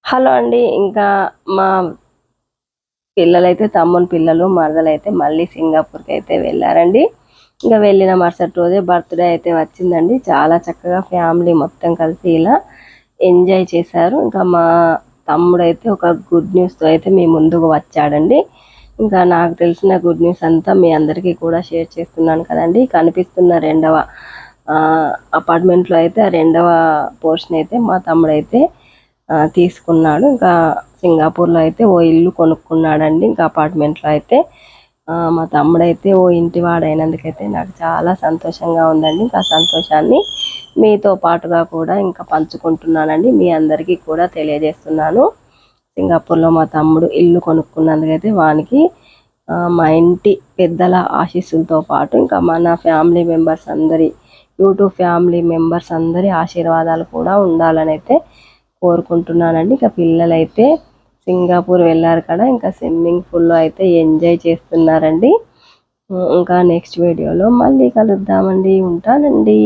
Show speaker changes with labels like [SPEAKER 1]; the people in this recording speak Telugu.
[SPEAKER 1] హలో అండి. ఇంకా మా పిల్లలైతే తమ్ముని పిల్లలు మరదలైతే మళ్ళీ సింగపూర్కి అయితే వెళ్ళారండి. ఇంకా వెళ్ళిన మరుసటి రోజే బర్త్డే అయితే వచ్చిందండి. చాలా చక్కగా ఫ్యామిలీ మొత్తం కలిసి ఇలా ఎంజాయ్ చేశారు. ఇంకా మా తమ్ముడైతే ఒక గుడ్ న్యూస్తో అయితే మీ ముందుకు వచ్చాడండి. ఇంకా నాకు తెలిసిన గుడ్ న్యూస్ అంతా మీ అందరికీ కూడా షేర్ చేస్తున్నాను కదండి. కనిపిస్తున్న రెండవ అపార్ట్మెంట్లో అయితే ఆ రెండవ పోర్షన్ అయితే మా తమ్ముడైతే తీసుకున్నాడు. ఇంకా సింగపూర్లో అయితే ఓ ఇల్లు కొనుక్కున్నాడండి. ఇంకా అపార్ట్మెంట్లో అయితే మా తమ్ముడైతే ఓ ఇంటి వాడైనందుకైతే నాకు చాలా సంతోషంగా ఉందండి. ఇంకా సంతోషాన్ని మీతో పాటుగా కూడా ఇంకా పంచుకుంటున్నానండి. మీ అందరికీ కూడా తెలియజేస్తున్నాను. సింగపూర్లో మా తమ్ముడు ఇల్లు కొనుక్కున్నందుకైతే వానికి మా ఇంటి పెద్దల ఆశీస్సులతో పాటు ఇంకా మన ఫ్యామిలీ మెంబర్స్ అందరి యూట్యూబ్ ఫ్యామిలీ మెంబర్స్ అందరి ఆశీర్వాదాలు కూడా ఉండాలని అయితే కోరుకుంటున్నానండి. ఇక పిల్లలైతే సింగపూర్ వెళ్ళారు కదా, ఇంకా స్విమ్మింగ్ పూల్లో అయితే ఎంజాయ్ చేస్తున్నారండి. ఇంకా నెక్స్ట్ వీడియోలో మళ్ళీ కలుద్దామండి. ఉంటానండి.